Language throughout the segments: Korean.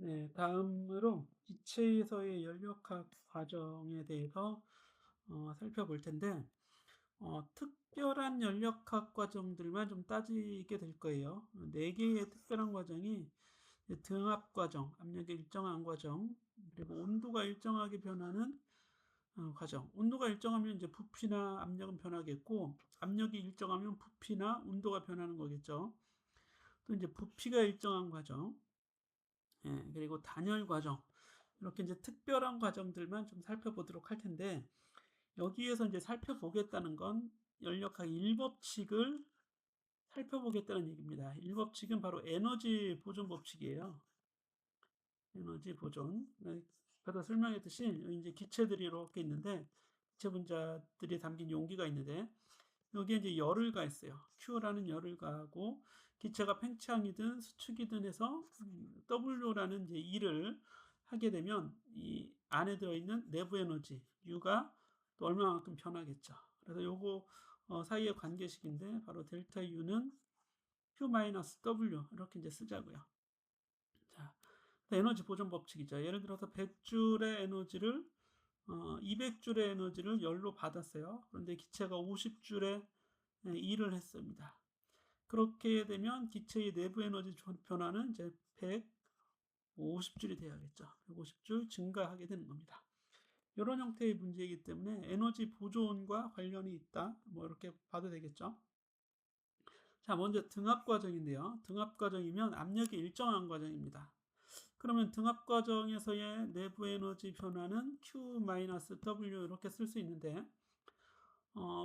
네, 다음으로 기체에서의 연력학 과정에 대해서 살펴볼 텐데, 특별한 연력학 과정들만 좀 따지게 될 거예요. 네 개의 특별한 과정이 이제 등압 과정, 압력이 일정한 과정, 그리고 온도가 일정하게 변하는 과정. 온도가 일정하면 이제 부피나 압력은 변하겠고, 압력이 일정하면 부피나 온도가 변하는 거겠죠. 또 이제 부피가 일정한 과정, 그리고 단열 과정. 이렇게 이제 특별한 과정들만 좀 살펴보도록 할 텐데, 여기에서 이제 살펴보겠다는 건 연력학 1법칙을 살펴보겠다는 얘기입니다. 1법칙은 바로 에너지 보존 법칙이에요. 에너지 보존. 아까 설명했듯이 이제 기체들이 이렇게 있는데, 기체 분자들이 담긴 용기가 있는데, 여기에 이제 열을 가했어요. Q라는 열을 가하고, 기체가 팽창이든 수축이든 해서 W라는 이제 일을 하게 되면 이 안에 들어있는 내부 에너지 U가 또 얼마만큼 변하겠죠. 그래서 요거 사이의 관계식인데 바로 델타 U는 Q-W 이렇게 이제 쓰자고요. 자, 에너지 보존 법칙이죠. 예를 들어서 100줄의 에너지를 200줄의 에너지를 열로 받았어요. 그런데 기체가 50줄의 일을 했습니다. 그렇게 되면 기체의 내부 에너지 변화는 이제 150줄이 돼야겠죠. 150줄 증가하게 되는 겁니다. 이런 형태의 문제이기 때문에 에너지 보존과 관련이 있다. 뭐 이렇게 봐도 되겠죠. 자, 먼저 등압 과정인데요. 등압 과정이면 압력이 일정한 과정입니다. 그러면 등압 과정에서의 내부 에너지 변화는 Q-W 이렇게 쓸 수 있는데,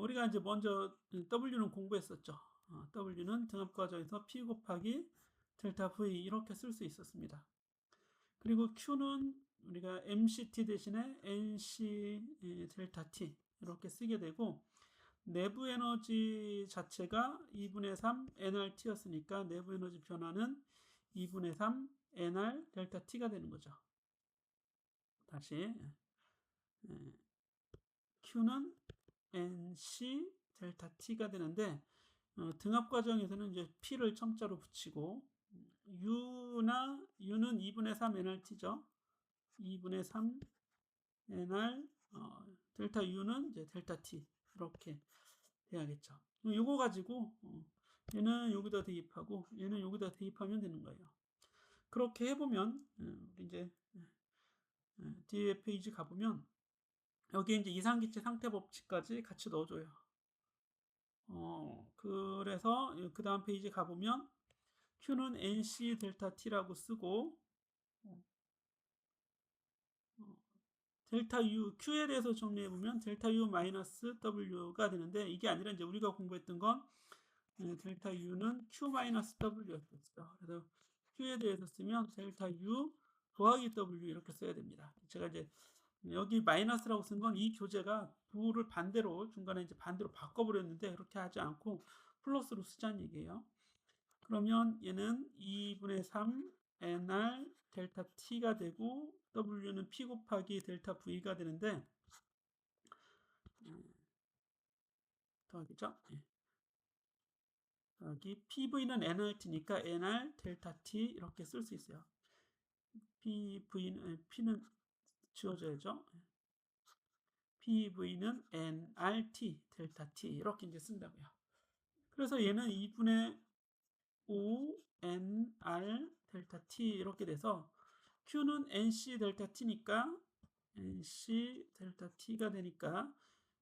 우리가 이제 먼저 W는 공부했었죠. W는 등압 과정에서 P 곱하기 델타 V 이렇게 쓸 수 있었습니다. 그리고 Q는 우리가 MCT 대신에 NC 델타 T 이렇게 쓰게 되고, 내부 에너지 자체가 2분의 3 nRT였으니까 내부 에너지 변화는 2분의 3 nR 델타 T가 되는 거죠. 다시 Q는 NC 델타 T가 되는데, 등압 과정에서는 이제 P를 첨자로 붙이고, U는 2분의 3 nRT죠. 2분의 3 nR, 델타 U는 이제 델타 T. 이렇게 돼야겠죠. 이거 가지고, 얘는 여기다 대입하고, 얘는 여기다 대입하면 되는 거예요. 그렇게 해보면, 우리 이제, 뒤에 페이지 가보면, 여기에 이제 이상기체 상태 법칙까지 같이 넣어줘요. 그래서 그 다음 페이지 가보면 Q는 NC 델타 T라고 쓰고 델타 U, Q에 대해서 정리해보면 델타 U 마이너스 W가 되는데, 이게 아니라 이제 우리가 공부했던 건 델타 U는 Q 마이너스 W였어요. 그래서 Q에 대해서 쓰면 델타 U 더하기 W 이렇게 써야 됩니다. 제가 이제 여기 마이너스라고 쓴 건 이 교재가 부를 반대로 중간에 이제 반대로 바꿔버렸는데, 그렇게 하지 않고 플러스로 쓰자는 얘기예요. 그러면 얘는 2분의 3 nR 델타 T가 되고, W는 P 곱하기 델타 V가 되는데, 더하기죠? 더하기 PV는 nRT니까 nR 델타 T 이렇게 쓸 수 있어요. P는 지워져야죠. PV는 nRT 델타 T 이렇게 이제 쓴다고요. 그래서 얘는 2분의 5 nR 델타 T 이렇게 돼서 Q는 NC 델타 T니까 NC 델타 T가 되니까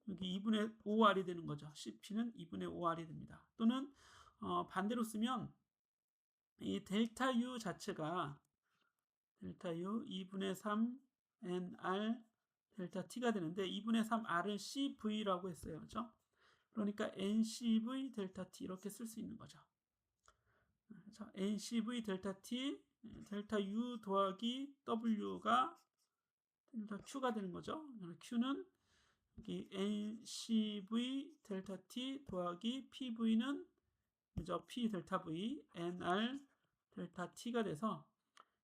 여기 2분의 5R이 되는 거죠. CP는 2분의 5R이 됩니다. 또는 반대로 쓰면 이 델타 U 자체가 델타 U 2분의 3 NR 델타 T가 되는데, 2분의 3 R은 CV라고 했어요. 그렇죠? 그러니까 NCV 델타 T 이렇게 쓸 수 있는 거죠. 자, NCV 델타 T 델타 U 더하기 W가 델타 Q가 되는 거죠. Q는 여기 NCV 델타 T 더하기 PV는 그죠? P 델타 V NR 델타 T가 돼서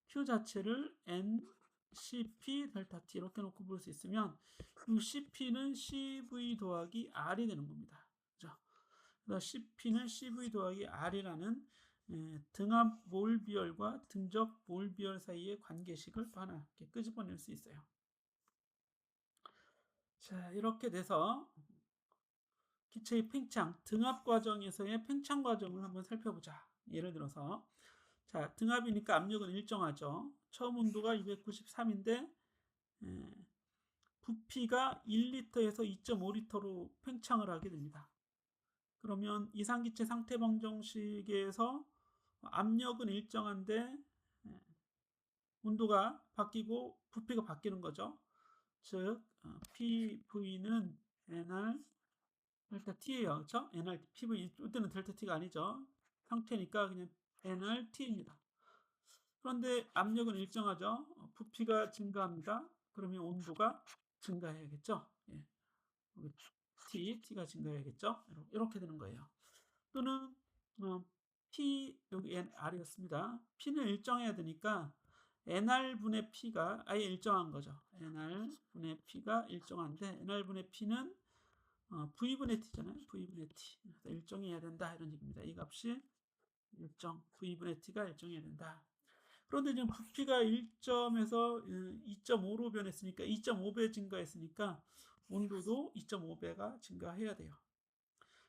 Q 자체를 NCP 델타 T 이렇게 놓고 볼 수 있으면 이 CP는 CV 더하기 R이 되는 겁니다. 그죠? 그래서 CP는 CV 더하기 R이라는 등압 몰 비열과 등적 몰 비열 사이의 관계식을 또 하나 이렇게 끄집어낼 수 있어요. 자, 이렇게 돼서 기체의 팽창, 등압 과정에서의 팽창 과정을 한번 살펴보자. 예를 들어서 자, 등압이니까 압력은 일정하죠. 처음 온도가 293인데 부피가 1리터에서 2.5리터로 팽창을 하게 됩니다. 그러면 이상기체 상태 방정식에서 압력은 일정한데 온도가 바뀌고 부피가 바뀌는 거죠. 즉 PV는 NR 델타 T예요. 그렇죠? NR PV 이때는 델타 T가 아니죠. 상태니까 그냥 NR T입니다. 그런데 압력은 일정하죠. 부피가 증가합니다. 그러면 온도가 증가해야겠죠. 예. T가 증가해야겠죠. 이렇게 되는 거예요. 또는 P 여기 NR이었습니다. P는 일정해야 되니까 NR분의 P가 아예 일정한 거죠. NR분의 P가 일정한데 NR분의 P는 V분의 T잖아요. V분의 T. 그래서 일정해야 된다 이런 얘기입니다. 이 값이 일정, V분의 T가 일정해야 된다. 그런데 지금 부피가 1점에서 2.5로 변했으니까 2.5배 증가했으니까 온도도 2.5배가 증가해야 돼요.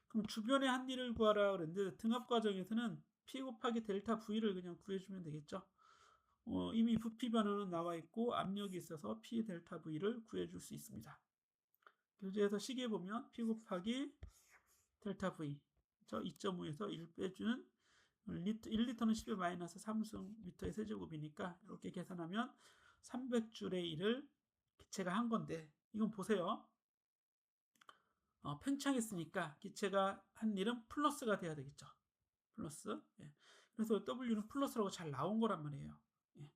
그럼 주변의 한리를 구하라 그랬는데 등압 과정에서는 P 곱하기 델타 V를 그냥 구해주면 되겠죠. 이미 부피 변화는 나와 있고 압력이 있어서 P 델타 V를 구해줄 수 있습니다. 교재에서 시계 보면 P 곱하기 델타 V 2.5에서 1 빼주는 1리터는 10의 마이너스 3승 미터의 세제곱이니까 이렇게 계산하면 300줄의 1을 기체가 한 건데 이건 보세요. 팽창했으니까 기체가 한 일은 플러스가 돼야 되겠죠. 플러스. 예. 그래서 W는 플러스라고 잘 나온 거란 말이에요. 예.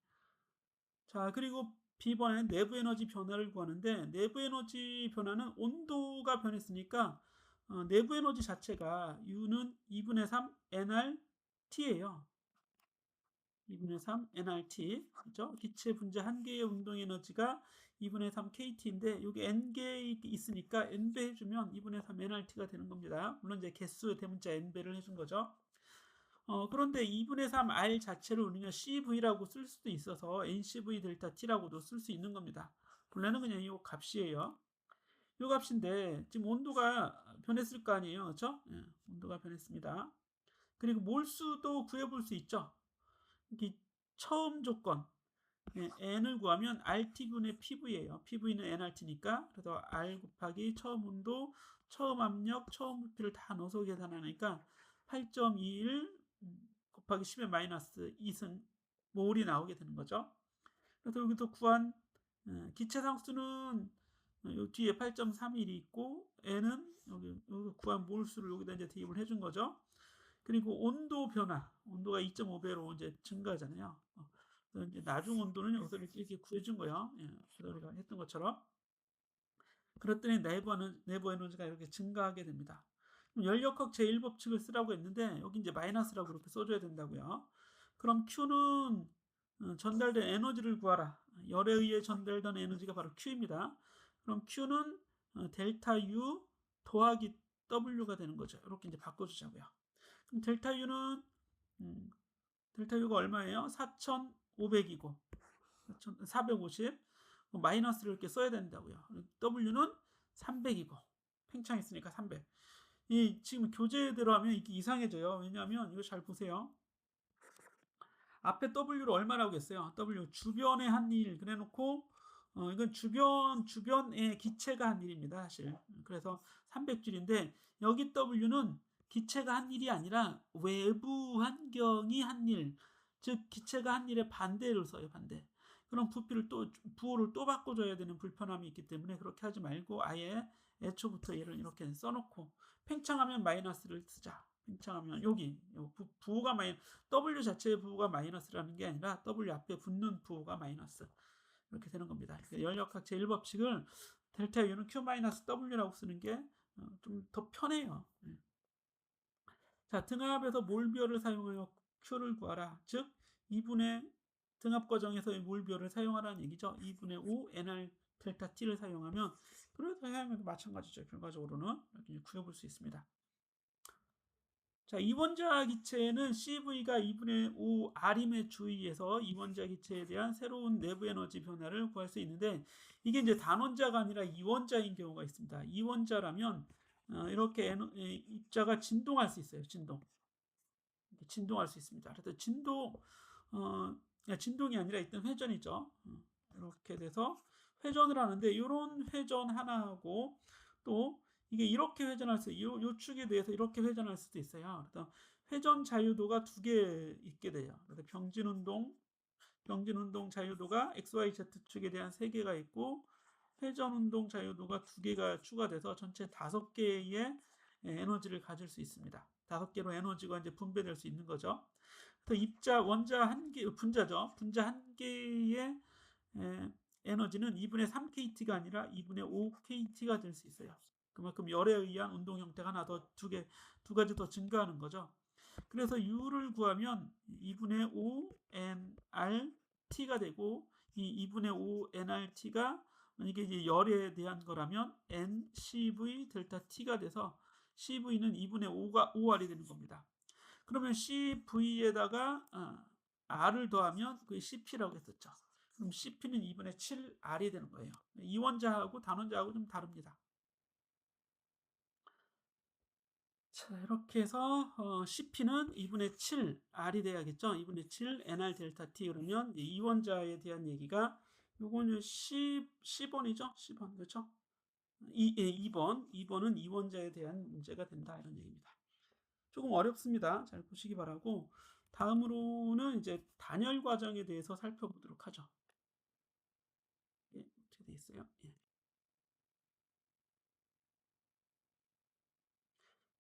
자, 그리고 B번엔 내부 에너지 변화를 구하는데 내부 에너지 변화는 온도가 변했으니까 내부 에너지 자체가 U는 2분의 3 nRT예요. 2분의 3 nRT. 그죠? 기체 분자 한 개의 운동 에너지가 2분의 3 KT인데 여기 n개 있으니까 n배 해주면 2분의 3 nRT가 되는 겁니다. 물론 이제 개수 대문자 n배를 해준 거죠. 그런데 2분의 3 R 자체를 우리가 CV라고 쓸 수도 있어서 NCV 델타 T라고도 쓸 수 있는 겁니다. 본래는 그냥 이 값이에요. 이 값인데 지금 온도가 변했을 거 아니에요. 그렇죠? 예, 온도가 변했습니다. 그리고 몰수도 구해볼 수 있죠. 이게 처음 조건 n을 구하면 RT분의 PV예요. PV는 nRT니까 그래서 R 곱하기 처음 온도, 처음 압력, 처음 부피를 다 넣어서 계산하니까 8.21 곱하기 10의 마이너스 2승 몰이 나오게 되는 거죠. 그래서 여기서 구한 기체 상수는 요 뒤에 8.31이 있고 n은 여기 구한 몰수를 여기다 이제 대입을 해준 거죠. 그리고 온도 변화, 온도가 2.5배로 이제 증가하잖아요. 이제 나중 온도는 여기서 이렇게 구해준 거예요. 예, 우리가 했던 것처럼. 그랬더니 내부 에너지가 이렇게 증가하게 됩니다. 연력학 제1법칙을 쓰라고 했는데 여기 이제 마이너스라고 이렇게 써줘야 된다고요. 그럼 Q는 전달된 에너지를 구하라. 열에 의해 전달된 에너지가 바로 Q입니다. 그럼 Q는 델타 U 더하기 W가 되는 거죠. 이렇게 이제 바꿔주자고요. 그럼 델타 U는 델타 U가 얼마예요? 4,500이고 450 마이너스를 이렇게 써야 된다고요. W는 300이고 팽창했으니까 300. 이 지금 교재대로 하면 이게 이상해져요. 왜냐하면 이거 잘 보세요. 앞에 W를 얼마라고 했어요? W 주변의 한 일 그래놓고 이건 주변의 기체가 한 일입니다. 사실. 그래서 300줄인데 여기 W는 기체가 한 일이 아니라 외부 환경이 한 일, 즉 기체가 한 일의 반대를 써요. 반대. 그럼 부호를 또 바꿔줘야 되는 불편함이 있기 때문에 그렇게 하지 말고 아예 애초부터 얘를 이렇게 써놓고 팽창하면 마이너스를 쓰자. 팽창하면 여기 부호가 W 자체의 부호가 마이너스라는 게 아니라 W 앞에 붙는 부호가 마이너스 이렇게 되는 겁니다. 연력학 제1법칙을 델타 U는 Q-W라고 쓰는 게 좀 더 편해요. 자, 등압에서 몰비열을 사용하여 Q를 구하라. 즉 2분의 등압 과정에서의 몰비열을 사용하라는 얘기죠. 2분의 5 NR 델타 T를 사용하면 그래도 사용해도 마찬가지죠. 결과적으로는 이렇게 구해볼 수 있습니다. 자, 이원자 기체는 CV가 2분의 5R임에 주의해서 이원자 기체에 대한 새로운 내부 에너지 변화를 구할 수 있는데, 이게 이제 단원자가 아니라 이원자인 경우가 있습니다. 이원자라면 이렇게 입자가 진동할 수 있어요. 진동할 수 있습니다. 그래서 진동이 아니라 일단 회전이죠. 이렇게 돼서 회전을 하는데, 이런 회전 하나하고 또 이게 이렇게 회전할 수, 요 축에 대해서 이렇게 회전할 수도 있어요. 그래서 회전 자유도가 두 개 있게 돼요. 그래서 병진 운동 자유도가 XYZ 축에 대한 3개가 있고, 회전 운동 자유도가 2개가 추가돼서 전체 5개의 에너지를 가질 수 있습니다. 5개로 에너지가 이제 분배될 수 있는 거죠. 그래서 원자 한 개, 분자죠. 분자 한 개의 에너지는 2분의 3kT가 아니라 2분의 5kT가 될 수 있어요. 그만큼 열에 의한 운동 형태가 하나 더, 두 가지 더 증가하는 거죠. 그래서 U를 구하면 2분의 5 nRT가 되고, 이 2분의 5 nRT가 만약에 이제 열에 대한 거라면 NCV 델타 T가 돼서 CV는 2분의 5R이 되는 겁니다. 그러면 CV에다가 R을 더하면 그게 CP라고 했었죠. 그럼 CP는 2분의 7R이 되는 거예요. 이원자하고 단원자하고 좀 다릅니다. 자, 이렇게 해서 CP는 2분의 7 R이 돼야겠죠. 2분의 7 NR 델타 T. 그러면 이원자에 대한 얘기가, 요거는 10번이죠. 10번 그렇죠. 2번은 이원자에 대한 문제가 된다, 이런 얘기입니다. 조금 어렵습니다. 잘 보시기 바라고, 다음으로는 이제 단열 과정에 대해서 살펴보도록 하죠. 예, 어떻게 돼 있어요? 예.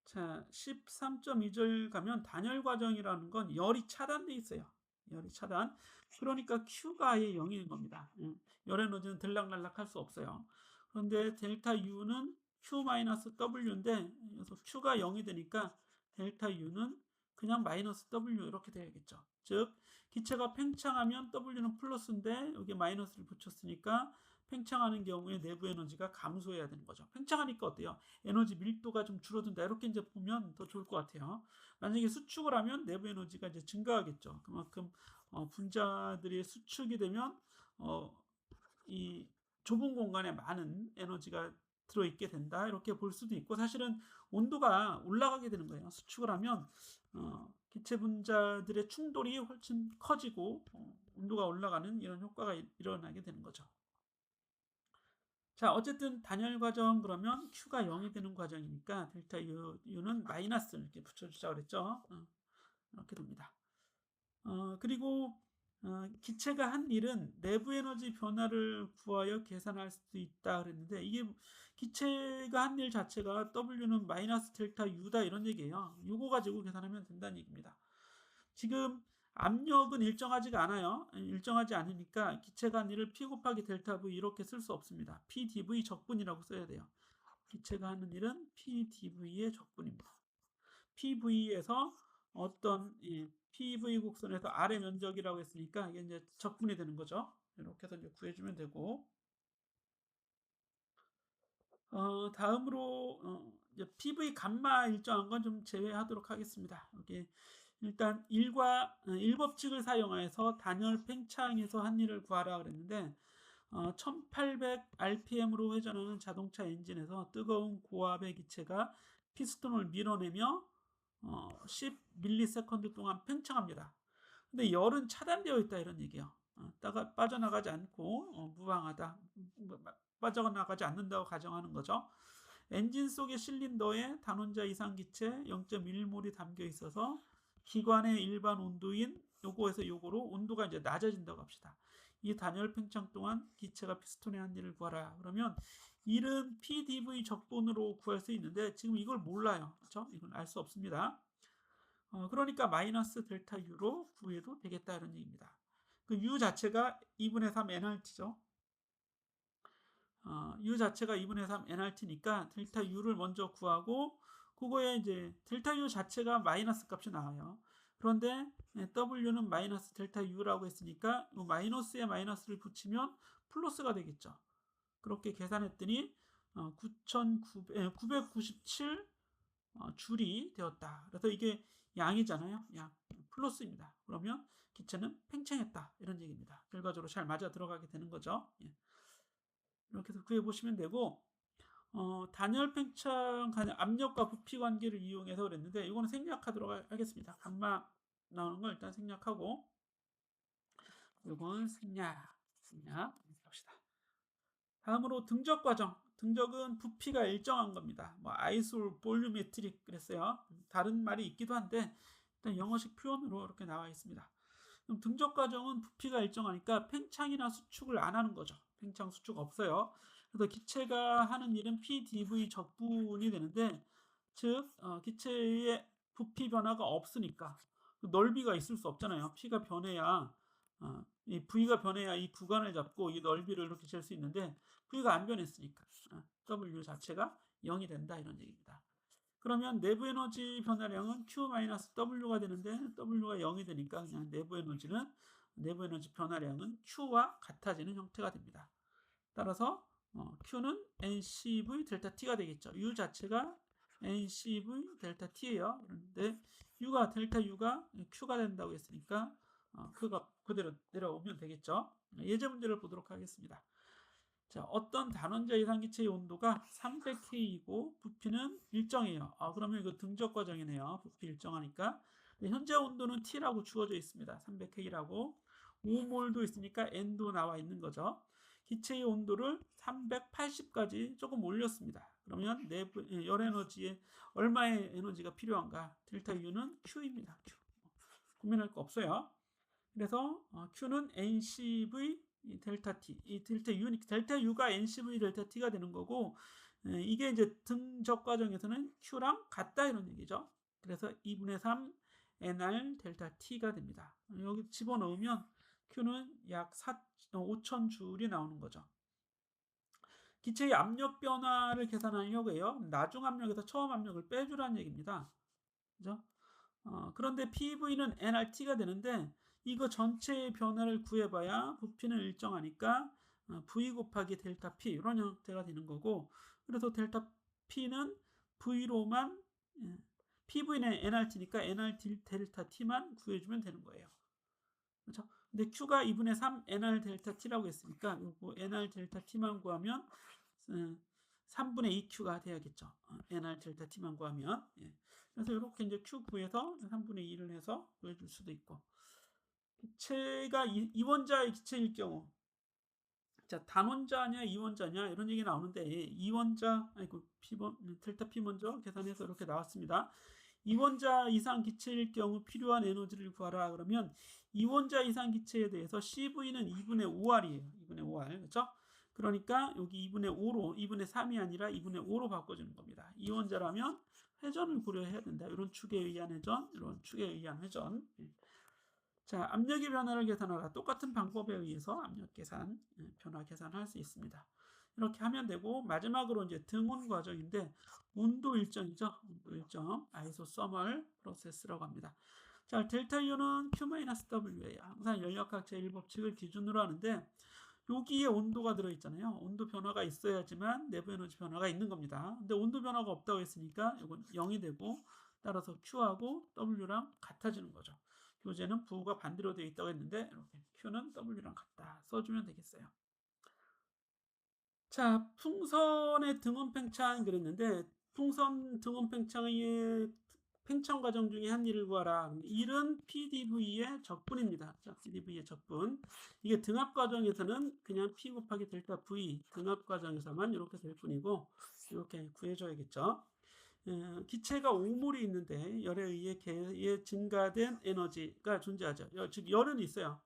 자, 13.2절 가면 단열 과정이라는 건 열이 차단돼 있어요. 열이 차단. 그러니까 Q가 아예 0인 겁니다. 열 에너지는 들락날락 할 수 없어요. 그런데 델타 U는 Q-W인데, 그래서 Q가 0이 되니까 델타 U는 그냥 마이너스 W 이렇게 돼야겠죠. 즉, 기체가 팽창하면 W는 플러스인데 여기 마이너스를 붙였으니까 팽창하는 경우에 내부 에너지가 감소해야 되는 거죠. 팽창하니까 어때요? 에너지 밀도가 좀 줄어든다, 이렇게 이제 보면 더 좋을 것 같아요. 만약에 수축을 하면 내부 에너지가 이제 증가하겠죠. 그만큼 분자들이 수축이 되면 이 좁은 공간에 많은 에너지가 들어있게 된다, 이렇게 볼 수도 있고, 사실은 온도가 올라가게 되는 거예요. 수축을 하면 기체 분자들의 충돌이 훨씬 커지고 온도가 올라가는 이런 효과가 일어나게 되는 거죠. 자, 어쨌든 단열 과정 그러면 Q가 0이 되는 과정이니까 델타 U는 마이너스 이렇게 붙여주자 그랬죠. 이렇게 됩니다. 그리고 기체가 한 일은 내부 에너지 변화를 구하여 계산할 수도 있다 그랬는데, 이게 기체가 한 일 자체가 W는 마이너스 델타 U다, 이런 얘기예요. 이거 가지고 계산하면 된다는 얘기입니다. 지금 압력은 일정하지가 않아요. 일정하지 않으니까 기체가 한 일을 P 곱하기 델타 V 이렇게 쓸 수 없습니다. PdV 적분이라고 써야 돼요. 기체가 하는 일은 PdV의 적분입니다. PV에서 어떤 PV 곡선에서 R의 면적이라고 했으니까 이게 이제 적분이 되는 거죠. 이렇게 해서 이제 구해주면 되고, 다음으로 이제 PV 감마 일정한 건 좀 제외하도록 하겠습니다. 여기 일단 1법칙을 사용해서 단열 팽창에서 한 일을 구하라 그랬는데, 1800rpm으로 회전하는 자동차 엔진에서 뜨거운 고압의 기체가 피스톤을 밀어내며 10ms 동안 팽창합니다. 근데 열은 차단되어 있다, 이런 얘기예요. 빠져나가지 않고 무방하다, 빠져나가지 않는다고 가정하는 거죠. 엔진 속의 실린더에 단원자 이상 기체 0.1몰이 담겨 있어서 기관의 일반 온도인 요거에서 요거로 온도가 이제 낮아진다고 합시다. 이 단열 팽창 동안 기체가 피스톤의 한 일을 구하라 그러면 일은 PDV 적분으로 구할 수 있는데, 지금 이걸 몰라요. 그렇죠? 이건 알 수 없습니다. 그러니까 마이너스 델타 U로 구해도 되겠다, 이런 얘기입니다. 그 U 자체가 2분의 3 nRT죠. U 자체가 2분의 3 nRT니까 델타 U를 먼저 구하고, 그거에 이제 델타 U 자체가 마이너스 값이 나와요. 그런데 W는 마이너스 델타 U라고 했으니까 이 마이너스에 마이너스를 붙이면 플러스가 되겠죠. 그렇게 계산했더니 997 줄이 되었다. 그래서 이게 양이잖아요. 양 플러스입니다. 그러면 기체는 팽창했다 이런 얘기입니다. 결과적으로 잘 맞아 들어가게 되는 거죠. 예. 이렇게 해서 구해 보시면 되고 단열 팽창 간의 압력과 부피 관계를 이용해서 그랬는데 이거는 생략하도록 하겠습니다. 감마 나오는 걸 일단 생략하고 이건 생략 합시다. 다음으로 등적 과정. 등적은 부피가 일정한 겁니다. 뭐 아이솔 볼류메트릭 그랬어요. 다른 말이 있기도 한데 일단 영어식 표현으로 이렇게 나와 있습니다. 그럼 등적 과정은 부피가 일정하니까 팽창이나 수축을 안 하는 거죠. 팽창 수축 없어요. 그래서 기체가 하는 일은 PdV 적분이 되는데 즉 기체의 부피 변화가 없으니까 넓이가 있을 수 없잖아요. P가 변해야 이 V가 변해야 이 구간을 잡고 이 넓이를 이렇게 잴 수 있는데 V가 안 변했으니까 W 자체가 0이 된다 이런 얘기입니다. 그러면 내부 에너지 변화량은 Q-W가 되는데 W가 0이 되니까 그냥 내부 에너지 변화량은 Q와 같아지는 형태가 됩니다. 따라서 Q는 NCV 델타 T가 되겠죠. U 자체가 NCV 델타 T예요. 그런데 델타 U가 Q가 된다고 했으니까 그가 그대로 내려오면 되겠죠. 예제 문제를 보도록 하겠습니다. 자, 어떤 단원자 이상 기체의 온도가 300K이고 부피는 일정해요. 그러면 이거 등적 과정이네요. 부피 일정하니까. 현재 온도는 T라고 주어져 있습니다. 300K라고. 5몰도 있으니까 N도 나와 있는 거죠. 기체의 온도를 380까지 조금 올렸습니다. 그러면 내부 열 에너지에 얼마의 에너지가 필요한가? 델타 U는 Q입니다. Q. 고민할 거 없어요. 그래서 Q는 NCV 델타 T, 이 델타 U가 NCV 델타 T가 되는 거고 이게 이제 등적 과정에서는 Q랑 같다 이런 얘기죠. 그래서 2분의 3 NR 델타 T가 됩니다. 여기 집어넣으면 Q는 약 5,000줄이 나오는 거죠. 기체의 압력 변화를 계산하려고 해요. 나중 압력에서 처음 압력을 빼주라는 얘기입니다. 그죠? 그런데 PV는 nRT가 되는데 이거 전체의 변화를 구해봐야 부피는 일정하니까 V 곱하기 델타 P 이런 형태가 되는 거고 그래서 델타 P는 V로만 PV는 nRT니까 nR 델타 T만 구해주면 되는 거예요. 그렇죠? 근데 Q가 2분의 3 nR 델타 T라고 했으니까 이거 nR 델타 T만 구하면 3분의 2Q가 돼야겠죠. nR 델타 T만 구하면. 예. 그래서 이렇게 이제 Q 구해서 3분의 2를 해서 구해줄 수도 있고. 기체가 이원자의 기체일 경우. 자, 단원자냐, 이원자냐, 이런 얘기 나오는데, 이원자, 델타 P 먼저 계산해서 이렇게 나왔습니다. 이원자 이상 기체일 경우 필요한 에너지를 구하라. 그러면 이원자 이상 기체에 대해서 CV는 2분의 5R이에요. 2분의 5R. 그렇죠? 그러니까 여기 2분의 5로, 2분의 3이 아니라 2분의 5로 바꿔주는 겁니다. 이원자라면 회전을 고려해야 된다. 이런 축에 의한 회전, 이런 축에 의한 회전. 자, 압력의 변화를 계산하라. 똑같은 방법에 의해서 압력 계산, 변화 계산할 수 있습니다. 이렇게 하면 되고 마지막으로 이제 등온 과정인데 온도 일정이죠. 온도 일정, 아이소서멀 프로세스라고 합니다. 자, 델타 U는 Q-W예요. 항상 연력학 제1법칙을 기준으로 하는데 여기에 온도가 들어있잖아요. 온도 변화가 있어야지만 내부 에너지 변화가 있는 겁니다. 근데 온도 변화가 없다고 했으니까 이건 0이 되고 따라서 Q하고 W랑 같아지는 거죠. 교재는 부호가 반대로 되어 있다고 했는데 이렇게 Q는 W랑 같다 써주면 되겠어요. 자, 풍선의 등원 팽창 그랬는데 풍선 등원 팽창의 팽창 과정 중에 한 일을 구하라. 일은 PdV의 적분입니다. 자, PdV의 적분. 이게 등압 과정에서는 그냥 P 곱하기 델타 V 등압 과정에서만 이렇게 될 뿐이고 이렇게 구해줘야겠죠. 기체가 오물이 있는데 열에 의해 증가된 에너지가 존재하죠. 즉 열은 있어요.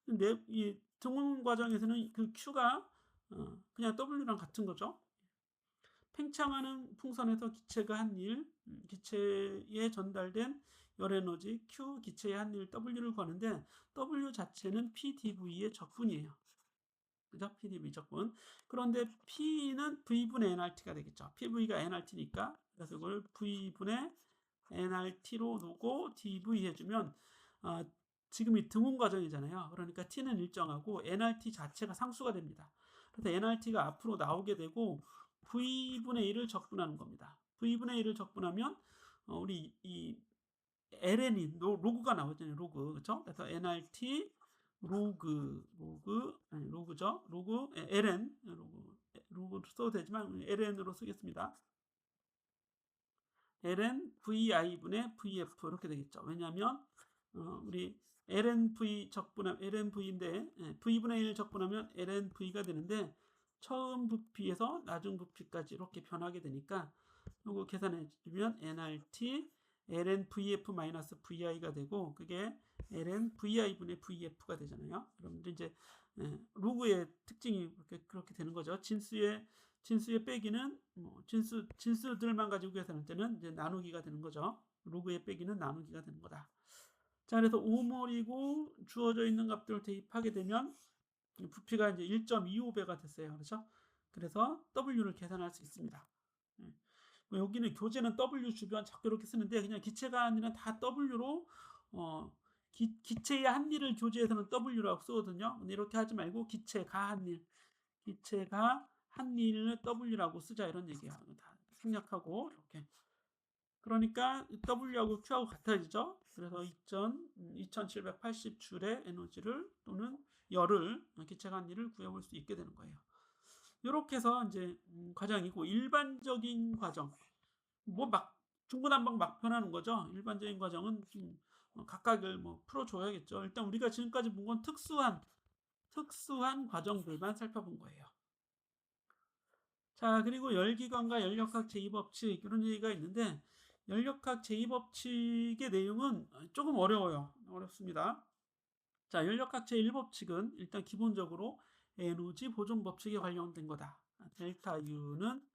근데 이 등원 과정에서는 그 Q가 그냥 W랑 같은 거죠. 팽창하는 풍선에서 기체가 한 일, 기체에 전달된 열에너지 Q, 기체의 한 일 W를 구하는데 W 자체는 PdV의 적분이에요. 그죠? PdV 적분. 그런데 P는 V분의 nRT가 되겠죠. PV가 nRT니까. 그래서 이걸 V분의 nRT로 놓고 dV 해주면 지금 이 등온 과정이잖아요. 그러니까 T는 일정하고 nRT 자체가 상수가 됩니다. 그래서 nRT가 앞으로 나오게 되고 V분의 1을 적분하는 겁니다. V분의 1을 적분하면 우리 이 ln이 로그가 나오잖아요. 로그. 그렇죠? 그래서 nRT 로그 아니 로그죠. 로그 ln 로그로 써도 되지만 ln으로 쓰겠습니다. ln vi분의 vf 이렇게 되겠죠. 왜냐하면 우리 ln v 적분하면 ln v인데 v분의 1 적분하면 ln v가 되는데 처음 부피에서 나중 부피까지 이렇게 변하게 되니까 요거 계산해 주면 nRT ln vf-vi가 되고 그게 ln vi분의 vf가 되잖아요. 여러분들 이제 로그의 특징이 그렇게 되는 거죠. 진수의 빼기는 진수들만 가지고 계산할 때는 이제 나누기가 되는 거죠. 로그의 빼기는 나누기가 되는 거다. 자, 그래서 5몰이고 주어져 있는 값들을 대입하게 되면 부피가 이제 1.25배가 됐어요. 그렇죠? 그래서 W를 계산할 수 있습니다. 여기는 교재는 W 주변 자꾸 이렇게 쓰는데 그냥 기체가 아니라 다 W로 기체의 한일을 교재에서는 W라고 쓰거든요. 근데 이렇게 하지 말고 기체가 한일을 W라고 쓰자 이런 얘기야. 다 생략하고 이렇게. 그러니까 W하고 Q하고 같아지죠. 그래서 2780줄의 에너지를 또는 열을 기체가 한일을 구해볼 수 있게 되는 거예요. 이렇게 해서 이제 과정이고 일반적인 과정 막 중구난방 막 변하는 거죠. 일반적인 과정은 좀 각각을 풀어줘야겠죠. 일단 우리가 지금까지 본 건 특수한 과정들만 살펴본 거예요. 자, 그리고 열기관과 연력학 제2법칙 이런 얘기가 있는데 연력학 제2법칙의 내용은 조금 어렵습니다. 자, 연력학 제1법칙은 일단 기본적으로 에너지 보존 법칙에 관련된 거다. 델타 U는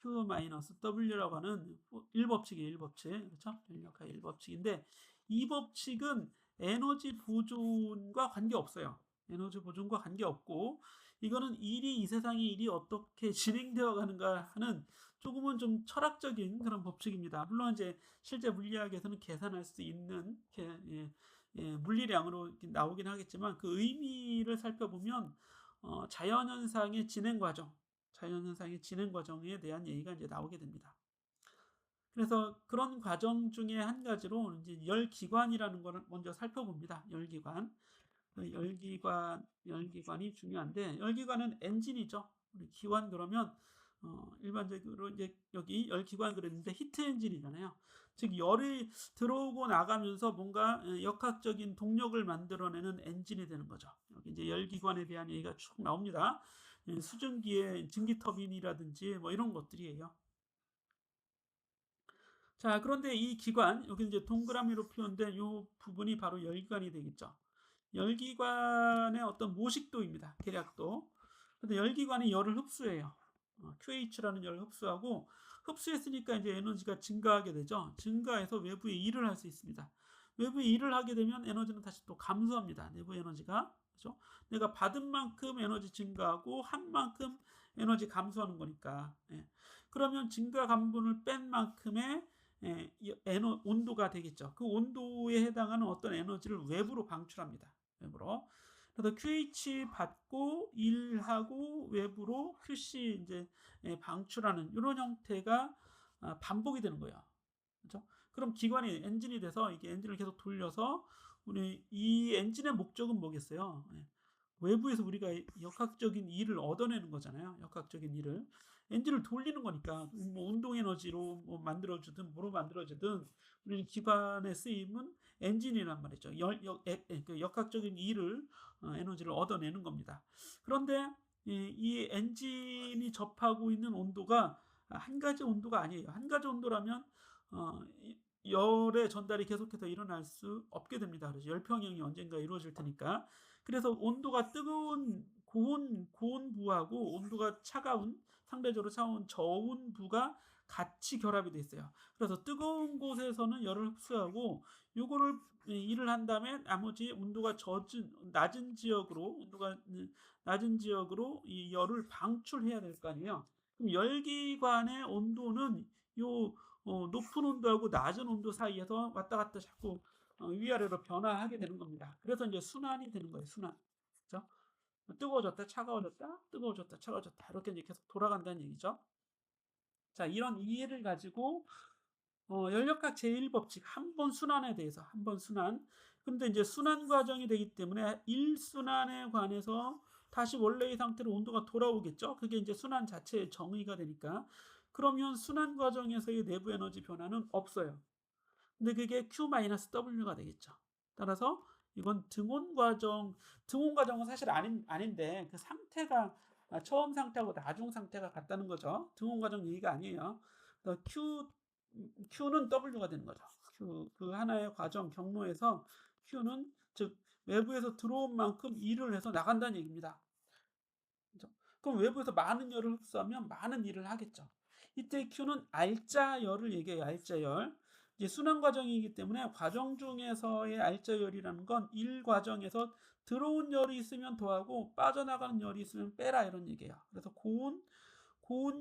Q-W라고 하는 1법칙이에요. 1법칙. 그렇죠? 연력학 1법칙인데 이 법칙은 에너지 보존과 관계없어요. 에너지 보존과 관계없고 이거는 이 세상의 일이 어떻게 진행되어 가는가 하는 조금은 좀 철학적인 그런 법칙입니다. 물론 이제 실제 물리학에서는 계산할 수 있는 물리량으로 나오긴 하겠지만 그 의미를 살펴보면 자연현상의 진행 과정에 대한 얘기가 이제 나오게 됩니다. 그래서 그런 과정 중에 한 가지로 이제 열기관이라는 것을 먼저 살펴봅니다. 열기관. 열기관이 중요한데 열기관은 엔진이죠. 우리 기관 그러면 일반적으로 이제 여기 열기관 그랬는데 히트 엔진이잖아요. 즉 열이 들어오고 나가면서 뭔가 역학적인 동력을 만들어내는 엔진이 되는 거죠. 여기 이제 열기관에 대한 얘기가 쭉 나옵니다. 수증기의 증기 터빈이라든지 뭐 이런 것들이에요. 자, 그런데 이 기관 여기 이제 동그라미로 표현된 이 부분이 바로 열기관이 되겠죠. 열기관의 어떤 모식도입니다. 계략도. 근데 열기관이 열을 흡수해요. QH라는 열을 흡수하고 흡수했으니까 이제 에너지가 증가하게 되죠. 증가해서 외부에 일을 할 수 있습니다. 외부에 일을 하게 되면 에너지는 다시 또 감소합니다. 내부 에너지가. 그죠? 내가 받은 만큼 에너지 증가하고 한 만큼 에너지 감소하는 거니까. 예. 그러면 증가 감분을 뺀 만큼의 온도가 되겠죠. 그 온도에 해당하는 어떤 에너지를 외부로 방출합니다. 외부로. 그래서 QH 받고 일하고 외부로 QC 이제 방출하는 이런 형태가 반복이 되는 거예요. 그렇죠? 그럼 기관이 엔진이 돼서 이게 엔진을 계속 돌려서 우리 이 엔진의 목적은 뭐겠어요? 외부에서 우리가 역학적인 일을 얻어내는 거잖아요. 역학적인 일을. 엔진을 돌리는 거니까 뭐 운동 에너지로 뭐 만들어주든 뭐로 만들어주든 우리 기관의 쓰임은 엔진이란 말이죠. 그 역학적인 일을 에너지를 얻어내는 겁니다. 그런데 이 엔진이 접하고 있는 온도가 한 가지 온도가 아니에요. 한 가지 온도라면 열의 전달이 계속해서 일어날 수 없게 됩니다. 그래서 열평형이 언젠가 이루어질 테니까. 그래서 온도가 뜨거운 고온 부하고 온도가 상대적으로 차가운 저온 부가 같이 결합이 돼 있어요. 그래서 뜨거운 곳에서는 열을 흡수하고 요거를 일을 한 다음에 나머지 온도가 낮은 지역으로 이 열을 방출해야 될 거 아니에요. 그럼 열기관의 온도는 요 높은 온도하고 낮은 온도 사이에서 왔다 갔다 자꾸 위아래로 변화하게 되는 겁니다. 그래서 이제 순환이 되는 거예요. 순환. 그렇죠? 뜨거워졌다, 차가워졌다, 뜨거워졌다, 차가워졌다 이렇게 이제 계속 돌아간다는 얘기죠. 자, 이런 이해를 가지고 연력학 제1법칙 한 번 순환에 대해서 한 번 순환. 근데 이제 순환 과정이 되기 때문에 1순환에 관해서 다시 원래의 상태로 온도가 돌아오겠죠. 그게 이제 순환 자체의 정의가 되니까. 그러면 순환 과정에서의 내부 에너지 변화는 없어요. 근데 그게 Q-W가 되겠죠. 따라서 이건 등온 과정은 사실 아닌데 그 상태가 처음 상태하고 나중 상태가 같다는 거죠. 등온 과정 얘기가 아니에요. Q는 W가 되는 거죠. 그 하나의 과정 경로에서 Q는 즉 외부에서 들어온 만큼 일을 해서 나간다는 얘기입니다. 그죠? 그럼 외부에서 많은 열을 흡수하면 많은 일을 하겠죠. 이때 Q는 알짜열을 얘기해요. 알짜열. 이제 순환 과정이기 때문에 과정 중에서의 알짜열이라는 건 일 과정에서 들어온 열이 있으면 더하고 빠져나가는 열이 있으면 빼라 이런 얘기예요. 그래서 고온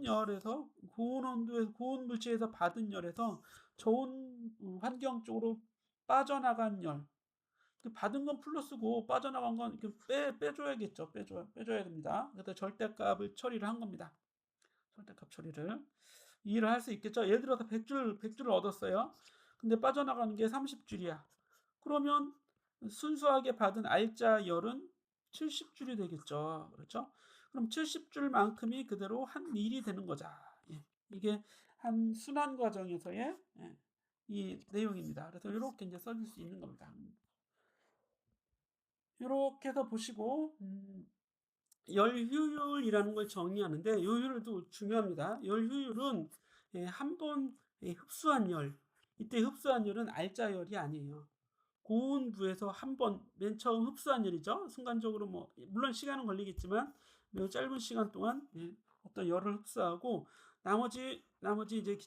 열에서 고온 온도에서 고온 물질에서 받은 열에서 저온 환경 쪽으로 빠져나간 열, 그 받은 건 플러스고 빠져나간 건 이렇게 빼줘야겠죠. 빼줘야 됩니다. 그래서 절대값을 처리를 한 겁니다. 절대값 처리를 이해를 할 수 있겠죠. 예를 들어서 100줄을 얻었어요. 근데 빠져나가는 게 30줄이야. 그러면 순수하게 받은 알짜 열은 70줄이 되겠죠. 그렇죠? 그럼 70줄만큼이 그대로 한 일이 되는 거죠. 예. 이게 한 순환 과정에서의 이 내용입니다. 그래서 이렇게 이제 써줄 수 있는 겁니다. 이렇게 해서 보시고 열효율이라는 걸 정의하는데 효율도 중요합니다. 열효율은 한 번 흡수한 열, 이때 흡수한 열은 알짜열이 아니에요. 고온부에서 한 번 맨 처음 흡수한 열이죠. 순간적으로 뭐 물론 시간은 걸리겠지만 매우 짧은 시간 동안 어떤 열을 흡수하고 나머지 이제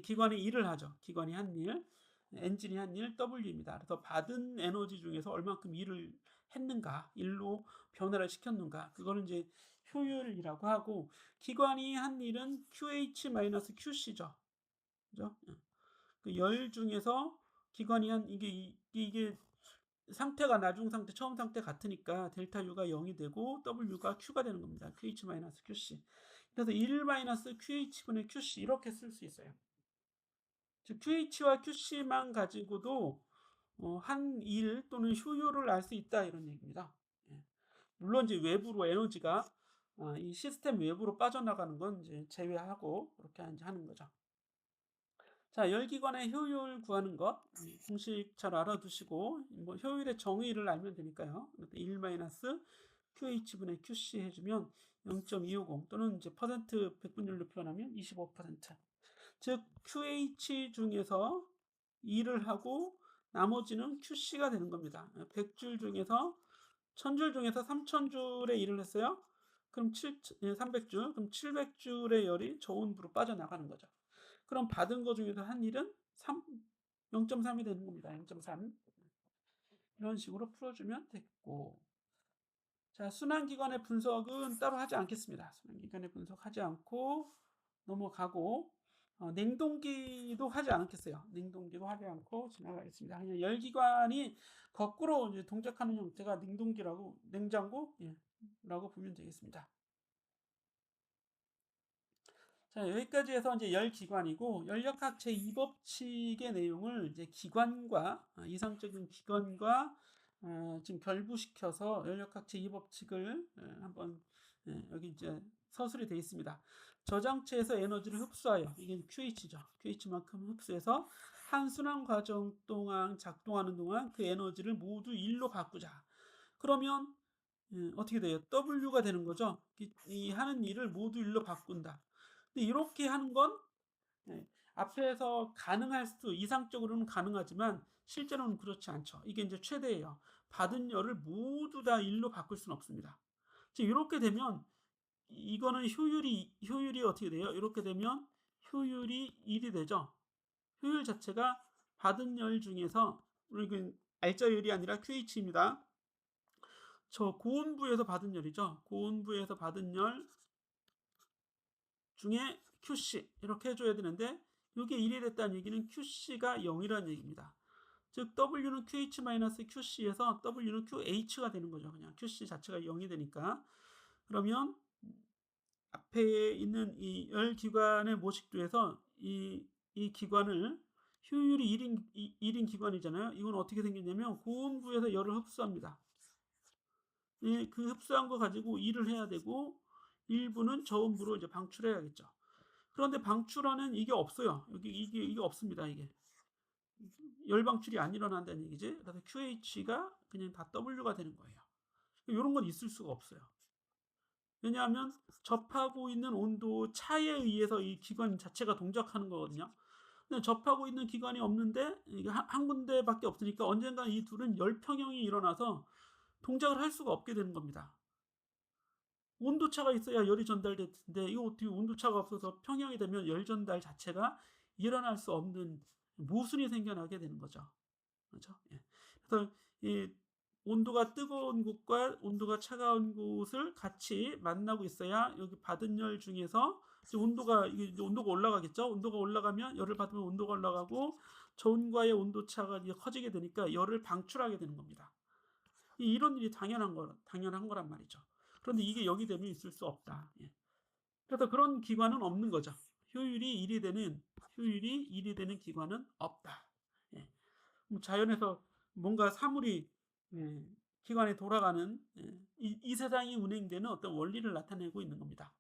기관이 일을 하죠. 기관이 한 일, 엔진이 한 일, W입니다. 그래서 받은 에너지 중에서 얼만큼 일을 했는가, 일로 변화를 시켰는가, 그거는 이제 효율이라고 하고 기관이 한 일은 QH-QC죠. 그죠? 그 열 중에서 기관이 한 이게 상태가 나중 상태, 처음 상태 같으니까 델타 U가 0이 되고 W가 Q가 되는 겁니다. QH-QC. 그래서 1-QH분의 QC 이렇게 쓸 수 있어요. 즉 QH와 QC만 가지고도 한 일 또는 효율을 알 수 있다 이런 얘기입니다. 예. 물론 이제 외부로 에너지가 이 시스템 외부로 빠져나가는 건 이제 제외하고 그렇게 이제 하는 거죠. 자, 열기관의 효율 구하는 것 공식 잘 알아두시고 뭐 효율의 정의를 알면 되니까요. 1-QH분의 QC 해주면 0.250 또는 이제 퍼센트 백분율로 표현하면 25%. 즉 QH 중에서 2를 하고 나머지는 QC가 되는 겁니다. 100줄 중에서 1000줄 중에서 3000줄의 일을 했어요. 그럼 300줄, 그럼 700줄의 열이 저온부로 빠져나가는 거죠. 그럼 받은 거 중에서 한 일은 0.3이 되는 겁니다. 0.3. 이런 식으로 풀어주면 됐고. 자, 순환기관의 분석은 따로 하지 않겠습니다. 순환기관의 분석하지 않고 넘어가고, 냉동기도 하지 않겠어요. 냉동기도 하지 않고 지나가겠습니다. 그냥 열기관이 거꾸로 이제 동작하는 형태가 냉장고, 라고 보면 되겠습니다. 자, 여기까지 해서 이제 열기관이고, 연력학 제2법칙의 내용을 이제 이상적인 기관과 지금 결부시켜서 연력학 제2법칙을 한번 여기 이제 서술이 되어 있습니다. 저장체에서 에너지를 흡수하여, 이게 QH죠. QH만큼 흡수해서 한 순환 과정 동안 작동하는 동안 그 에너지를 모두 1로 바꾸자. 그러면 어떻게 돼요? W가 되는 거죠. 이 하는 일을 모두 1로 바꾼다. 근데 이렇게 하는 건 앞에서 이상적으로는 가능하지만 실제로는 그렇지 않죠. 이게 이제 최대예요. 받은 열을 모두 다 1로 바꿀 수는 없습니다. 이렇게 되면 이거는 효율이 어떻게 돼요? 이렇게 되면 효율이 1이 되죠. 효율 자체가 받은 열 중에서 우리 알짜열이 아니라 QH입니다. 저 고온부에서 받은 열이죠. 고온부에서 받은 열 중에 QC 이렇게 해줘야 되는데 이게 1이 됐다는 얘기는 QC가 0이라는 얘기입니다. 즉 W는 QH-QC에서 W는 QH가 되는 거죠. 그냥 QC 자체가 0이 되니까. 그러면 앞에 있는 이 열기관의 모식도에서 이 기관을 효율이 1인 기관이잖아요. 이건 어떻게 생겼냐면 고온부에서 열을 흡수합니다. 예, 그 흡수한 거 가지고 일을 해야 되고 일부는 저온부로 이제 방출해야겠죠. 그런데 방출하는 이게 없어요. 이게 없습니다. 이게 열 방출이 안 일어난다는 얘기지. 그래서 QH가 그냥 다 W가 되는 거예요. 이런 건 있을 수가 없어요. 왜냐하면 접하고 있는 온도 차에 의해서 이 기관 자체가 동작하는 거거든요. 근데 접하고 있는 기관이 없는데 이게 한 군데밖에 없으니까 언젠가 이 둘은 열평형이 일어나서 동작을 할 수가 없게 되는 겁니다. 온도차가 있어야 열이 전달될 텐데 이거 어떻게 온도차가 없어서 평형이 되면 열 전달 자체가 일어날 수 없는 모순이 생겨나게 되는 거죠. 그렇죠? 예. 그래서 이 온도가 뜨거운 곳과 온도가 차가운 곳을 같이 만나고 있어야 여기 받은 열 중에서 이제 온도가 올라가겠죠. 온도가 올라가면 열을 받으면 온도가 올라가고 저온과의 온도차가 이제 커지게 되니까 열을 방출하게 되는 겁니다. 이런 일이 당연한 거란 말이죠. 그런데 이게 여기 되면 있을 수 없다. 예. 그래서 그런 기관은 없는 거죠. 효율이 1이 되는 기관은 없다. 예. 자연에서 뭔가 사물이 예, 기관에 돌아가는 이 세상이 운행되는 어떤 원리를 나타내고 있는 겁니다.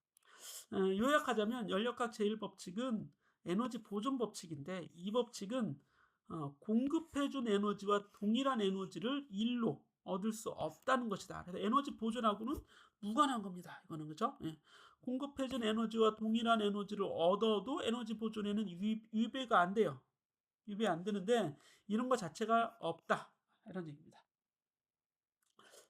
요약하자면 연력학 제1법칙은 에너지 보존 법칙인데 이 법칙은 공급해준 에너지와 동일한 에너지를 일로 얻을 수 없다는 것이다. 그래서 에너지 보존하고는 무관한 겁니다. 이거는 그죠? 예. 공급해준 에너지와 동일한 에너지를 얻어도 에너지 보존에는 위배가 안 돼요. 위배 안 되는데 이런 것 자체가 없다. 이런 얘기입니다.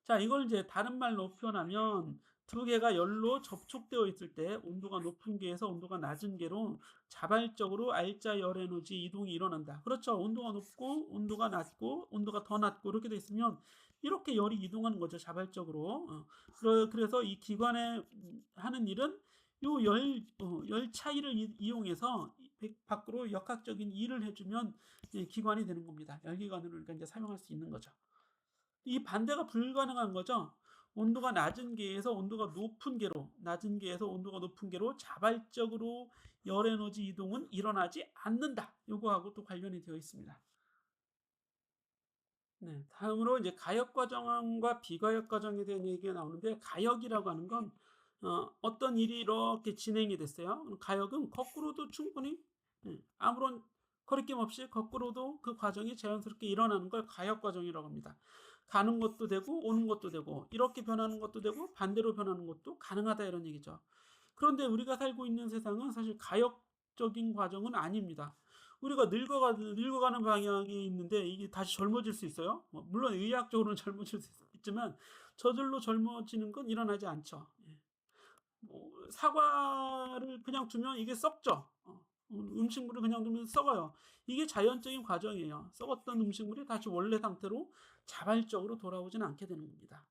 자, 이걸 이제 다른 말로 표현하면 두 개가 열로 접촉되어 있을 때 온도가 높은 개에서 온도가 낮은 개로 자발적으로 알자 열 에너지 이동이 일어난다. 그렇죠. 온도가 높고 온도가 낮고 온도가 더 낮고 이렇게 돼 있으면 이렇게 열이 이동하는 거죠. 자발적으로. 그래서 이 기관에 하는 일은 요 열 차이를 이용해서 밖으로 역학적인 일을 해주면 기관이 되는 겁니다. 열기관으로 그러니까 이제 사용할 수 있는 거죠. 이 반대가 불가능한 거죠. 온도가 낮은 계에서 온도가 높은 계로, 낮은 계에서 온도가 높은 계로 자발적으로 열 에너지 이동은 일어나지 않는다. 요거하고 또 관련이 되어 있습니다. 네, 다음으로 이제 가역 과정과 비가역 과정에 대한 얘기가 나오는데 가역이라고 하는 건 어떤 일이 이렇게 진행이 됐어요. 가역은 거꾸로도 충분히 아무런 거리낌 없이 거꾸로도 그 과정이 자연스럽게 일어나는 걸 가역 과정이라고 합니다. 가는 것도 되고 오는 것도 되고 이렇게 변하는 것도 되고 반대로 변하는 것도 가능하다 이런 얘기죠. 그런데 우리가 살고 있는 세상은 사실 가역적인 과정은 아닙니다. 우리가 늙어가는 방향이 있는데 이게 다시 젊어질 수 있어요? 물론 의학적으로는 젊어질 수 있지만 저절로 젊어지는 건 일어나지 않죠. 예. 사과를 그냥 두면 이게 썩죠. 음식물을 그냥 두면 썩어요. 이게 자연적인 과정이에요. 썩었던 음식물이 다시 원래 상태로 자발적으로 돌아오지는 않게 되는 겁니다.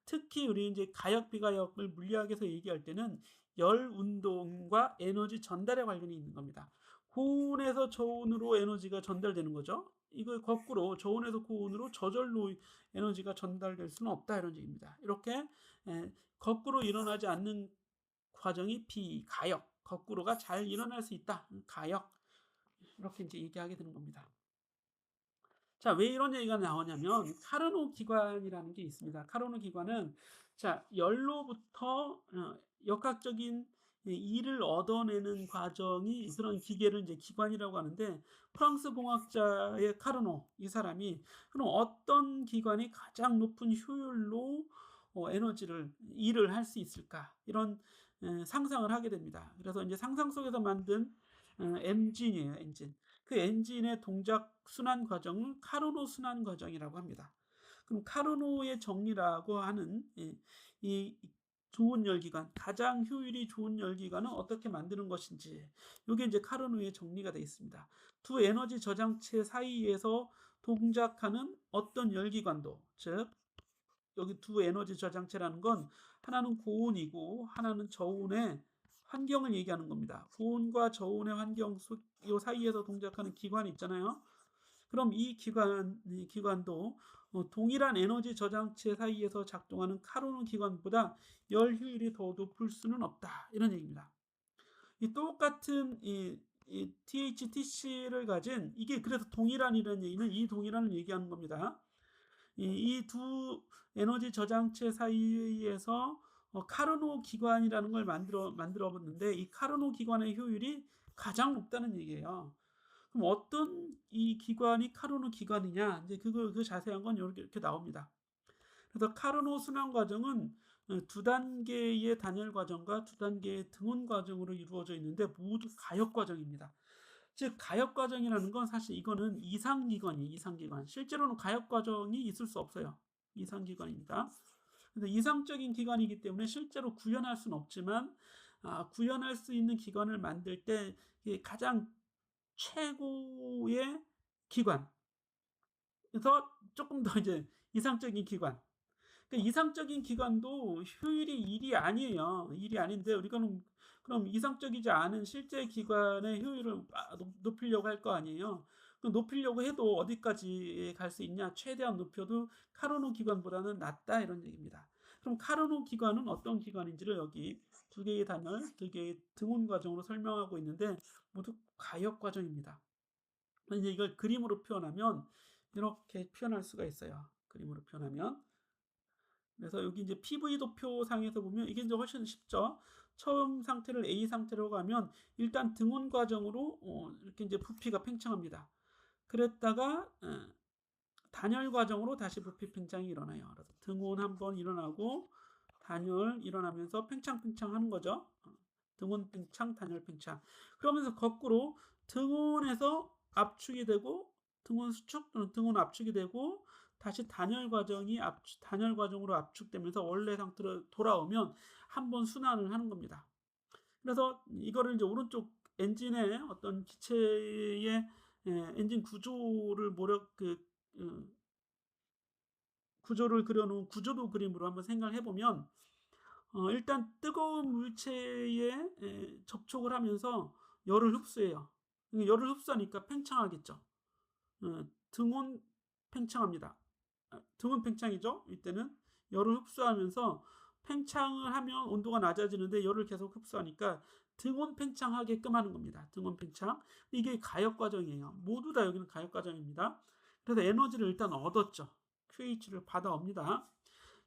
특히 우리 이제 가역 비가역을 물리학에서 얘기할 때는 열 운동과 에너지 전달에 관련이 있는 겁니다. 고온에서 저온으로 에너지가 전달되는 거죠. 이거 거꾸로 저온에서 고온으로 저절로 에너지가 전달될 수는 없다 이런 얘기입니다. 이렇게 거꾸로 일어나지 않는 과정이 비가역, 거꾸로가 잘 일어날 수 있다. 가역 이렇게 이제 얘기하게 되는 겁니다. 자, 왜 이런 얘기가 나오냐면 카르노 기관이라는 게 있습니다. 카르노 기관은 자, 열로부터 역학적인 일을 얻어내는 과정이 그런 기계를 이제 기관이라고 하는데 프랑스 공학자의 카르노 이 사람이 그럼 어떤 기관이 가장 높은 효율로 에너지를 일을 할 수 있을까 이런 상상을 하게 됩니다. 그래서 이제 상상 속에서 만든 엔진이에요, 엔진. 그 엔진의 동작 순환 과정을 카르노 순환 과정이라고 합니다. 그럼 카르노의 정리라고 하는 이 좋은 열기관, 가장 효율이 좋은 열기관은 어떻게 만드는 것인지, 이게 이제 카르노의 정리가 되어 있습니다. 두 에너지 저장체 사이에서 동작하는 어떤 열기관도, 즉 여기 두 에너지 저장체라는 건 하나는 고온이고 하나는 저온의 환경을 얘기하는 겁니다. 고온과 저온의 환경 요 사이에서 동작하는 기관이 있잖아요. 그럼 이 기관도 동일한 에너지 저장체 사이에서 작동하는 카르노 기관보다 열 효율이 더 높을 수는 없다. 이런 얘기입니다. 이 똑같은 이 THTC를 가진 이게 그래서 동일한이라는 얘기는 이 동일한을 얘기하는 겁니다. 이 두 에너지 저장체 사이에서 카르노 기관이라는 걸 만들어 봤는데 이 카르노 기관의 효율이 가장 높다는 얘기예요. 그럼 어떤 이 기관이 카르노 기관이냐? 이제 그 자세한 건 이렇게 나옵니다. 그래서 카르노 순환 과정은 두 단계의 단열 과정과 두 단계의 등원 과정으로 이루어져 있는데 모두 가역 과정입니다. 즉 가역 과정이라는 건 사실 이거는 이상기관이에요. 이상기관. 실제로는 가역 과정이 있을 수 없어요. 이상기관입니다. 근데 이상적인 기관이기 때문에 실제로 구현할 수는 없지만 구현할 수 있는 기관을 만들 때 가장 최고의 기관. 그래서 조금 더 이제 이상적인 기관. 그러니까 이상적인 기관도 효율이 1이 아니에요. 1이 아닌데 우리가는 그럼 이상적이지 않은 실제 기관의 효율을 높이려고 할 거 아니에요. 그럼 높이려고 해도 어디까지 갈 수 있냐? 최대한 높여도 카르노 기관보다는 낫다 이런 얘기입니다. 그럼 카르노 기관은 어떤 기관인지를 여기 두 개의 단열, 두 개의 등원 과정으로 설명하고 있는데 모두 가역 과정입니다. 이제 이걸 그림으로 표현하면 이렇게 표현할 수가 있어요. 그림으로 표현하면. 그래서 여기 이제 PV 도표상에서 보면 이게 이제 훨씬 쉽죠. 처음 상태를 A 상태로 가면 일단 등원 과정으로 이렇게 이제 부피가 팽창합니다. 그랬다가 단열 과정으로 다시 부피 팽창이 일어나요. 그래서 등원 한번 일어나고 단열 일어나면서 팽창 하는 거죠. 등원 팽창, 단열 팽창. 그러면서 거꾸로 등원에서 압축이 되고 등원 수축 또는 등원 압축이 되고 다시 단열 과정으로 압축되면서 원래 상태로 돌아오면 한번 순환을 하는 겁니다. 그래서 이거를 이제 오른쪽 엔진의 어떤 기체의 엔진 구조를 구조를 그려놓은 구조도 그림으로 한번 생각을 해보면 일단 뜨거운 물체에 접촉을 하면서 열을 흡수해요. 열을 흡수하니까 팽창하겠죠. 등온 팽창합니다. 등온 팽창이죠. 이때는 열을 흡수하면서 팽창을 하면 온도가 낮아지는데 열을 계속 흡수하니까 등온 팽창하게끔 하는 겁니다. 등온 팽창. 이게 가역 과정이에요. 모두 다 여기는 가역 과정입니다. 그래서 에너지를 일단 얻었죠. QH를 받아옵니다.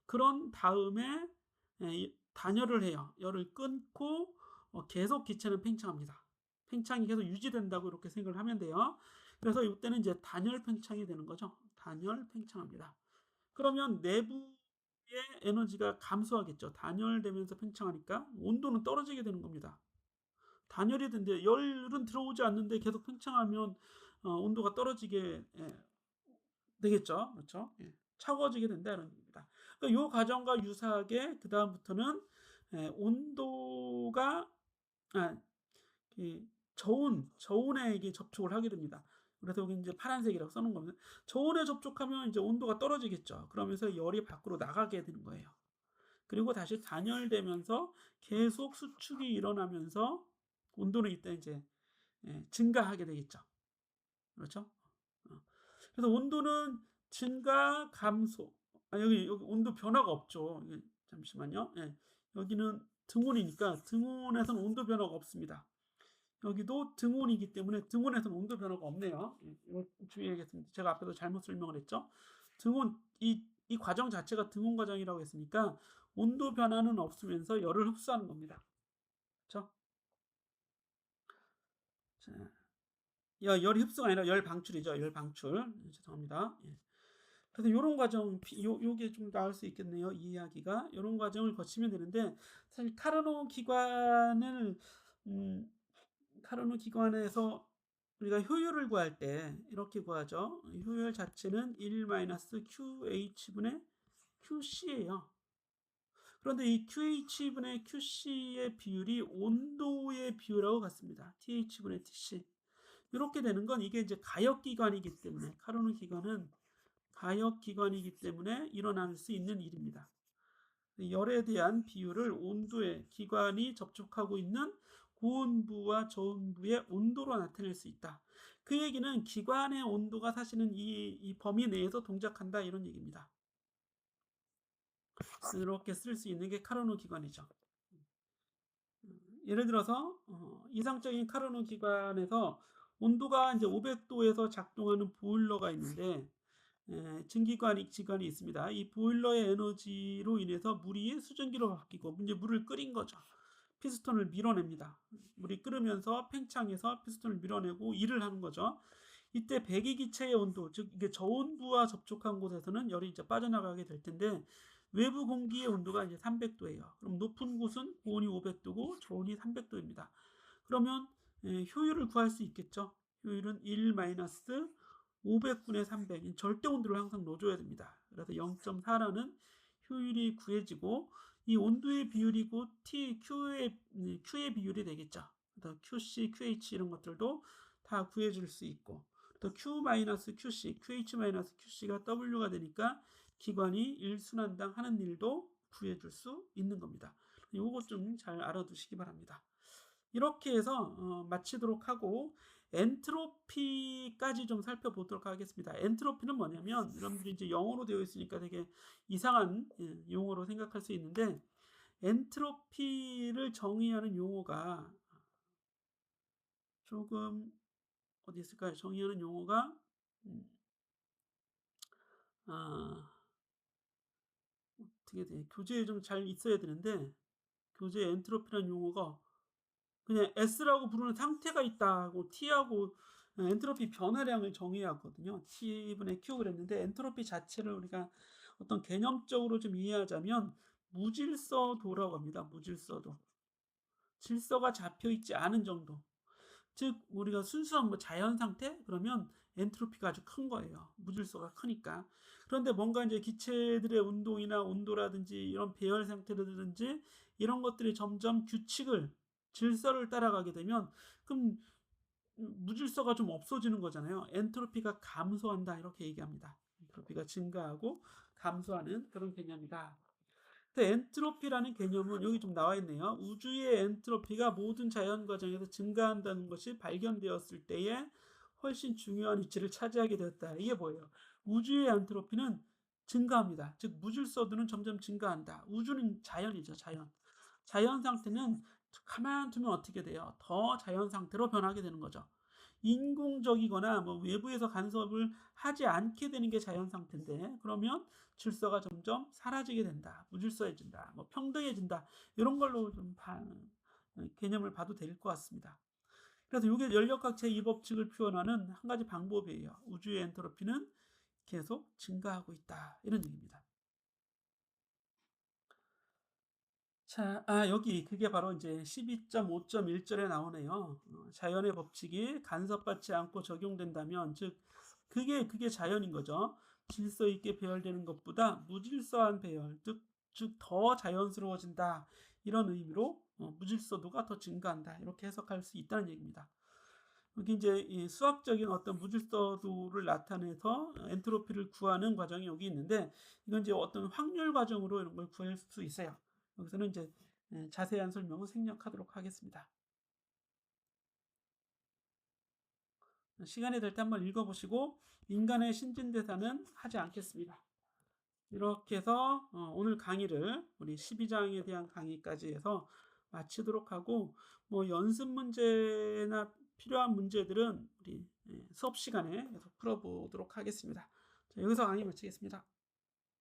그런 다음에 단열을 해요. 열을 끊고 계속 기체는 팽창합니다. 팽창이 계속 유지된다고 이렇게 생각을 하면 돼요. 그래서 이때는 이제 단열 팽창이 되는 거죠. 단열 팽창합니다. 그러면 내부의 에너지가 감소하겠죠. 단열되면서 팽창하니까 온도는 떨어지게 되는 겁니다. 단열이 된데 열은 들어오지 않는데 계속 팽창하면 온도가 떨어지게 되겠죠. 그렇죠? 차가워지게 된다 이런 얘기입니다. 그러니까 이 과정과 유사하게 그 다음부터는 온도가 저온에 이게 접촉을 하게 됩니다. 그래서 여기 이제 파란색이라고 써놓은 겁니다. 저온에 접촉하면 이제 온도가 떨어지겠죠. 그러면서 열이 밖으로 나가게 되는 거예요. 그리고 다시 단열되면서 계속 수축이 일어나면서 온도는 이때 이제 증가하게 되겠죠. 그렇죠? 그래서 온도는 증가, 감소. 여기 온도 변화가 없죠. 잠시만요. 여기는 등온이니까 등온에서는 온도 변화가 없습니다. 여기도 등온이기 때문에 등온에서는 온도 변화가 없네요. 이거 주의하겠습니다. 제가 앞에서 잘못 설명을 했죠. 등온 이 과정 자체가 등온 과정이라고 했으니까 온도 변화는 없으면서 열을 흡수하는 겁니다. 그렇죠? 자, 열이 흡수가 아니라 열 방출이죠. 열 방출. 죄송합니다. 그래서 이런 과정, 요게 좀 나을 수 있겠네요. 이 이야기가 이런 과정을 거치면 되는데 사실 카르노 기관에서 우리가 효율을 구할 때 이렇게 구하죠. 효율 자체는 1-QH분의 QC예요. 그런데 이 QH분의 QC의 비율이 온도의 비율하고 같습니다. TH분의 TC. 이렇게 되는 건 이게 이제 가역 기관이기 때문에 카르노 기관은 가역 기관이기 때문에 일어날 수 있는 일입니다. 열에 대한 비율을 온도에 기관이 접촉하고 있는 고온부와 저온부의 온도로 나타낼 수 있다. 그 얘기는 기관의 온도가 사실은 이 범위 내에서 동작한다 이런 얘기입니다. 이렇게 쓸 수 있는 게 카르노 기관이죠. 예를 들어서 이상적인 카르노 기관에서 온도가 이제 500도에서 작동하는 보일러가 있는데 증기관이 직관이 있습니다. 이 보일러의 에너지로 인해서 물이 수증기로 바뀌고 이제 물을 끓인 거죠. 피스톤을 밀어냅니다. 물이 끓으면서 팽창해서 피스톤을 밀어내고 일을 하는 거죠. 이때 배기기체의 온도, 즉 이게 저온부와 접촉한 곳에서는 열이 이제 빠져나가게 될 텐데 외부 공기의 온도가 이제 300도예요. 그럼 높은 곳은 고온이 500도고 저온이 300도입니다. 그러면 효율을 구할 수 있겠죠. 효율은 1 500분의 300, 절대 온도를 항상 넣어줘야 됩니다. 그래서 0.4라는 효율이 구해지고 이 온도의 비율이 곧 Q의 비율이 되겠죠. 그래서 QC, QH 이런 것들도 다 구해줄 수 있고 또 Q-QC, QH-QC가 W가 되니까 기관이 일순환당 하는 일도 구해줄 수 있는 겁니다. 이거 좀 잘 알아두시기 바랍니다. 이렇게 해서 마치도록 하고 엔트로피까지 좀 살펴보도록 하겠습니다. 엔트로피는 뭐냐면 여러분들이 이제 영어로 되어 있으니까 되게 이상한 용어로 생각할 수 있는데 엔트로피를 정의하는 용어가 조금 어디 있을까요? 정의하는 용어가 어떻게 돼? 교재에 좀 잘 있어야 되는데 교재에 엔트로피라는 용어가 그냥 S라고 부르는 상태가 있다고 T하고 엔트로피 변화량을 정의해야 하거든요. T분의 Q 그랬는데 엔트로피 자체를 우리가 어떤 개념적으로 좀 이해하자면 무질서도라고 합니다. 무질서도. 질서가 잡혀 있지 않은 정도. 즉 우리가 순수한 뭐 자연 상태 그러면 엔트로피가 아주 큰 거예요. 무질서가 크니까. 그런데 뭔가 이제 기체들의 운동이나 온도라든지 이런 배열 상태라든지 이런 것들이 점점 규칙을 질서를 따라가게 되면 그럼 무질서가 좀 없어지는 거잖아요. 엔트로피가 감소한다 이렇게 얘기합니다. 엔트로피가 증가하고 감소하는 그런 개념이다. 근데 엔트로피라는 개념은 여기 좀 나와 있네요. 우주의 엔트로피가 모든 자연 과정에서 증가한다는 것이 발견되었을 때에 훨씬 중요한 위치를 차지하게 되었다. 이게 뭐예요? 우주의 엔트로피는 증가합니다. 즉 무질서도는 점점 증가한다. 우주는 자연이죠, 자연. 자연 상태는 가만 두면 어떻게 돼요? 더 자연 상태로 변하게 되는 거죠. 인공적이거나 뭐 외부에서 간섭을 하지 않게 되는 게 자연 상태인데 그러면 질서가 점점 사라지게 된다. 무질서해진다. 뭐 평등해진다. 이런 걸로 좀 개념을 봐도 될 것 같습니다. 그래서 이게 연력학 제2법칙을 표현하는 한 가지 방법이에요. 우주의 엔트로피는 계속 증가하고 있다. 이런 얘기입니다. 자, 여기 그게 바로 이제 12.5.1절에 나오네요. 자연의 법칙이 간섭받지 않고 적용된다면, 즉 그게 자연인 거죠. 질서 있게 배열되는 것보다 무질서한 배열, 즉 더 자연스러워진다. 이런 의미로 무질서도가 더 증가한다. 이렇게 해석할 수 있다는 얘기입니다. 여기 이제 이 수학적인 어떤 무질서도를 나타내서 엔트로피를 구하는 과정이 여기 있는데 이건 이제 어떤 확률 과정으로 이런 걸 구할 수 있어요. 여기서는 이제 자세한 설명을 생략하도록 하겠습니다. 시간이 될 때 한번 읽어보시고 인간의 신진대사는 하지 않겠습니다. 이렇게 해서 오늘 강의를 우리 12장에 대한 강의까지 해서 마치도록 하고 뭐 연습 문제나 필요한 문제들은 우리 수업 시간에 계속 풀어보도록 하겠습니다. 자, 여기서 강의 마치겠습니다.